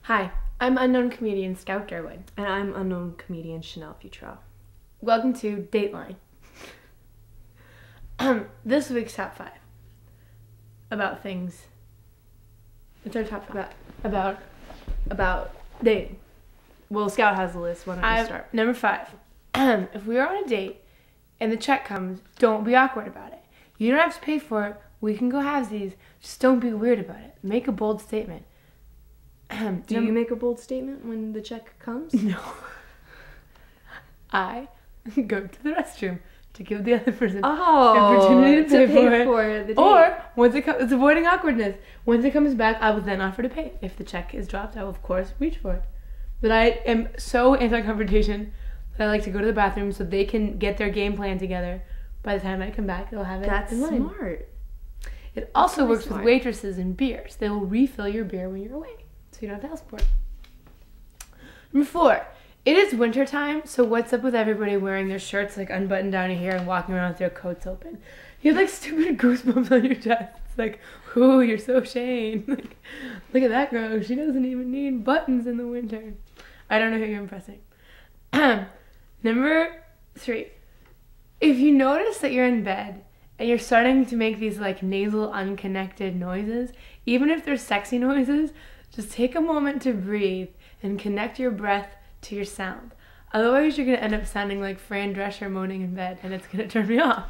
Hi, I'm unknown comedian Scout Durwood. And I'm unknown comedian Chanelle Futrell. Welcome to Dateline. This week's top 5 about things. It's our top 5 about dating. Well, Scout has a list. Why don't you start? Number 5. If we are on a date and the check comes, don't be awkward about it. You don't have to pay for it. We can go halvesies. Just don't be weird about it. Make a bold statement. Do you make a bold statement when the check comes? No. I go to the restroom to give the other person the opportunity to pay for the date. Or, once it's avoiding awkwardness. Once it comes back, I will then offer to pay. If the check is dropped, I will, of course, reach for it. But I am so anti-confrontation that I like to go to the bathroom so they can get their game plan together. By the time I come back, they'll have it That's in line. smart. It also works with waitresses and beers. They will refill your beer when you're away, so you don't have to ask for it. Number 4. It is winter time, so what's up with everybody wearing their shirts like unbuttoned down here and walking around with their coats open? You have like stupid goosebumps on your chest. It's like, ooh, you're so Shane. Like, look at that girl. She doesn't even need buttons in the winter. I don't know who you're impressing. Number 3. If you notice that you're in bed and you're starting to make these like nasal unconnected noises, even if they're sexy noises, just take a moment to breathe and connect your breath to your sound. Otherwise, you're going to end up sounding like Fran Drescher moaning in bed, and it's going to turn me off.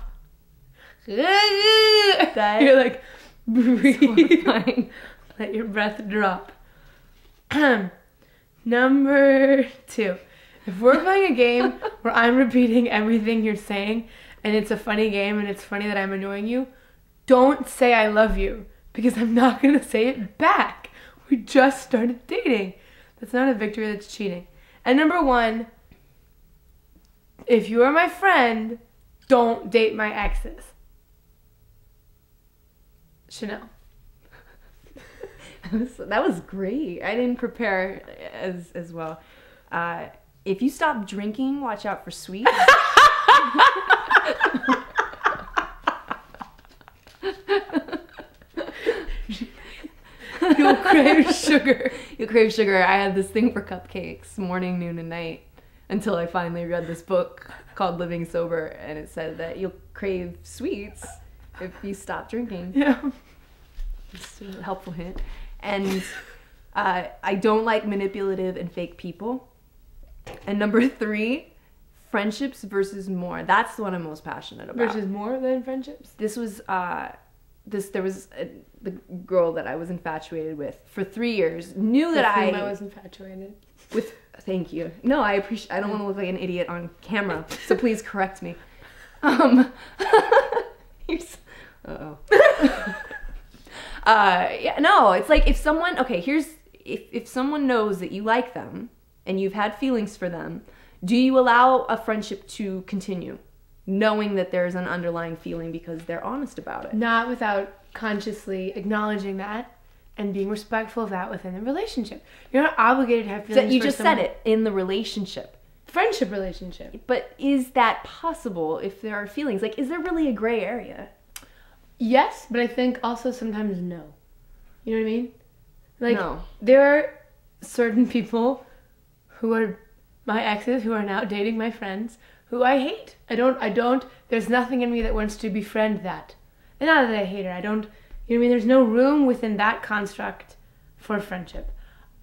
You're like, breathe. Let your breath drop. Number 2. If we're playing a game where I'm repeating everything you're saying, and it's a funny game, and it's funny that I'm annoying you, don't say I love you, because I'm not going to say it back. We just started dating. That's not a victory, that's cheating. And number 1, if you are my friend, don't date my exes. Chanelle. That was great. I didn't prepare as well. If you stop drinking, watch out for sweets. You'll crave sugar. You'll crave sugar. I had this thing for cupcakes, morning, noon, and night, until I finally read this book called Living Sober, and it said that you'll crave sweets if you stop drinking. Yeah. Just a helpful hint. And I don't like manipulative and fake people. And number 3, friendships versus more. That's the one I'm most passionate about. Versus more than friendships? This was there was the girl that I was infatuated with for 3 years. Knew that I was infatuated with. Thank you. No, I appreciate. I don't want to look like an idiot on camera, so please correct me. Yeah, no, it's like if someone. Okay, if someone knows that you like them and you've had feelings for them, do you allow a friendship to continue, knowing that there's an underlying feeling because they're honest about it? Not without consciously acknowledging that and being respectful of that within the relationship. You're not obligated to have feelings. You just said it, in the relationship. Friendship relationship. But is that possible if there are feelings? Like, is there really a gray area? Yes, but I think also sometimes no. You know what I mean? Like, no. There are certain people who are my exes who are now dating my friends who I hate. I don't, there's nothing in me that wants to befriend that. And not that I hate her, you know what I mean? There's no room within that construct for friendship.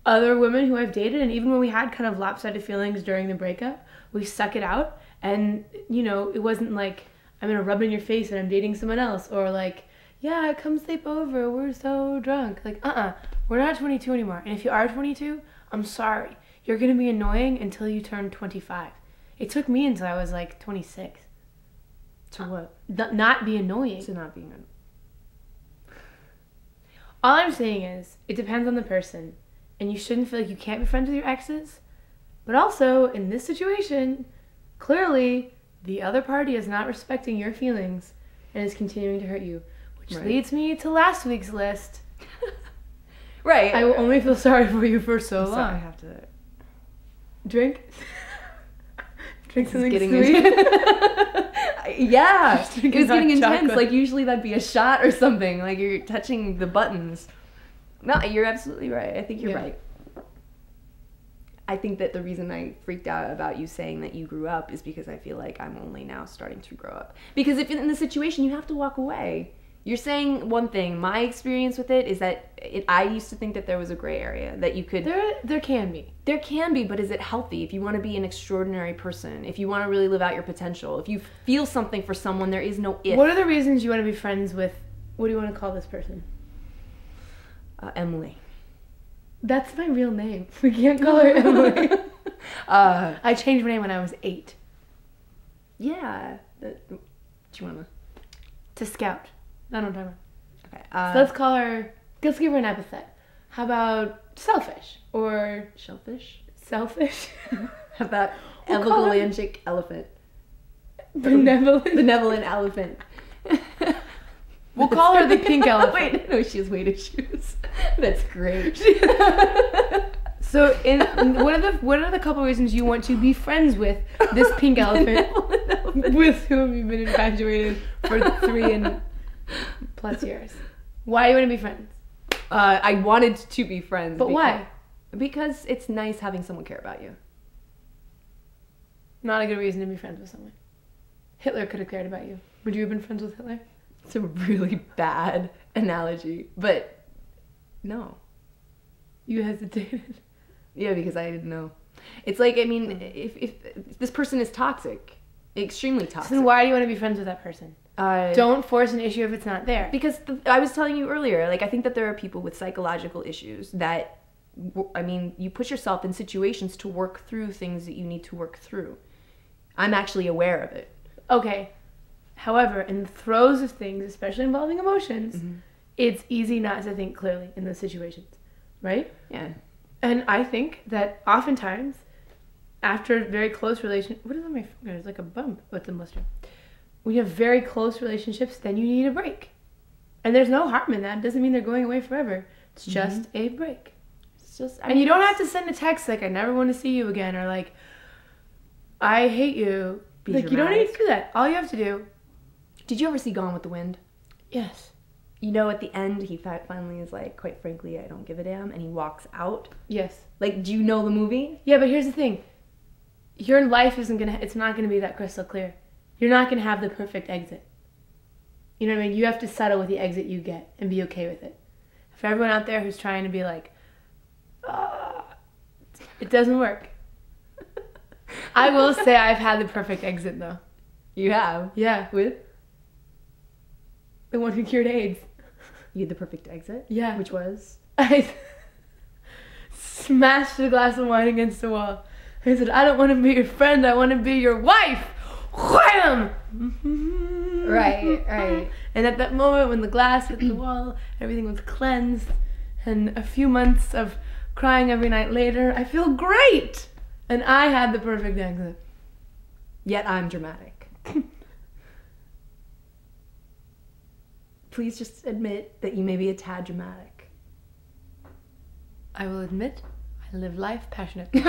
Other women who I've dated, and even when we had kind of lopsided feelings during the breakup, we stuck it out, and, it wasn't like, I'm gonna rub it in your face and I'm dating someone else, or like, yeah, come sleep over, we're so drunk. Like, we're not 22 anymore. And if you are 22, I'm sorry. You're gonna be annoying until you turn 25. It took me until I was like 26. To what? Not be annoying. To not be annoying. All I'm saying is, it depends on the person, and you shouldn't feel like you can't be friends with your exes. But also, in this situation, clearly, the other party is not respecting your feelings and is continuing to hurt you. Which leads me to last week's list. Right. I will only feel sorry for you for so long. Sorry, I have to drink. Drink something getting sweet. Yeah, it was getting intense. Chocolate. Like, usually that'd be a shot or something. Like, you're touching the buttons. No, you're absolutely right. I think you're right. I think that the reason I freaked out about you saying that you grew up is because I feel like I'm only now starting to grow up. Because if in the situation, you have to walk away. You're saying one thing. My experience with it is that I used to think that there was a gray area, that you could... There can be. There can be, but is it healthy? If you want to be an extraordinary person, if you want to really live out your potential, if you feel something for someone, there is no if. What are the reasons you want to be friends with... What do you want to call this person? Emily. That's my real name. We can't call her Emily. I changed my name when I was 8. Yeah. Do you want to Scout. I don't know what I'm talking about. Okay. So let's call her... Let's give her an epithet. How about selfish? Or... Shellfish? Selfish? How about We'll call her- elegant elephant? Benevolent? Benevolent elephant. We'll call her the pink elephant. Wait, no, she has weighted shoes. That's great. So, what are the couple reasons you want to be friends with this pink elephant with whom you've been infatuated for 3 and plus years? Why do you want to be friends? I wanted to be friends. But why? Because it's nice having someone care about you. Not a good reason to be friends with someone. Hitler could have cared about you. Would you have been friends with Hitler? It's a really bad analogy, but no. You hesitated. Yeah, because I didn't know. It's like, I mean, if this person is toxic, extremely toxic. So then why do you want to be friends with that person? Don't force an issue if it's not there. Because I was telling you earlier, like, I think that there are people with psychological issues that, I mean, you put yourself in situations to work through things that you need to work through. I'm actually aware of it. Okay. However, in the throes of things, especially involving emotions, it's easy not to think clearly in those situations, right? Yeah. And I think that oftentimes, after very close what is on my finger? It's like a bump. Oh, it's a blister. When you have very close relationships, then you need a break. And there's no harm in that. It doesn't mean they're going away forever. It's just a break. It's just, and you don't have to send a text like, I never want to see you again, or like, I hate you. Like, you don't need to do that. All you have to do... Did you ever see Gone with the Wind? Yes. You know, at the end, he finally is like, quite frankly, I don't give a damn, and he walks out. Yes. Like, do you know the movie? Yeah, but here's the thing. Your life isn't gonna... It's not gonna be that crystal clear. You're not gonna have the perfect exit. You know what I mean? You have to settle with the exit you get and be okay with it. For everyone out there who's trying to be like, it doesn't work. I will say I've had the perfect exit, though. You have? Yeah. With? The one who cured AIDS. You had the perfect exit? Yeah. Which was? I smashed a glass of wine against the wall. I said, I don't want to be your friend, I want to be your wife! Wham! Right. And at that moment when the glass hit the wall, everything was cleansed, and a few months of crying every night later, I feel great! And I had the perfect exit. Yet I'm dramatic. Please just admit that you may be a tad dramatic. I will admit, I live life passionately.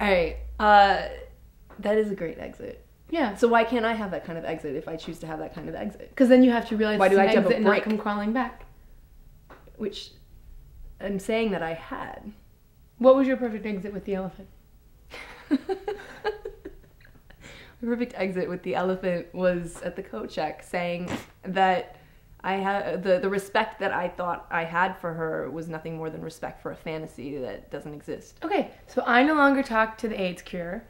Alright, that is a great exit. Yeah. So why can't I have that kind of exit if I choose to have that kind of exit? Because then you have to realize why do I have to have exit a and not break? come crawling back. Which I'm saying that I had. What was your perfect exit with the elephant? The perfect exit with the elephant was at the coat check, saying that I had the respect that I thought I had for her was nothing more than respect for a fantasy that doesn't exist. Okay, so I no longer talk to the AIDS cure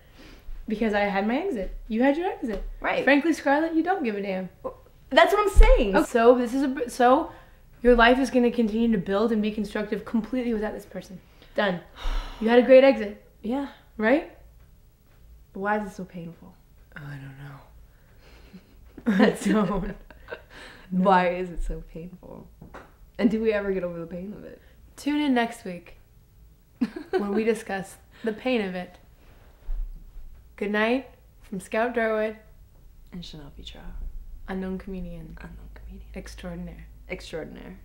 because I had my exit. You had your exit. Right. Frankly, Scarlett, you don't give a damn. That's what I'm saying. Okay. So your life is going to continue to build and be constructive completely without this person. Done. You had a great exit. Yeah. Right? But why is it so painful? I don't know. I don't. No. Why is it so painful? And do we ever get over the pain of it? Tune in next week when we discuss the pain of it. Good night from Scout Durwood and Chanelle Futrell. Unknown comedian. Unknown comedian. Extraordinaire. Extraordinaire.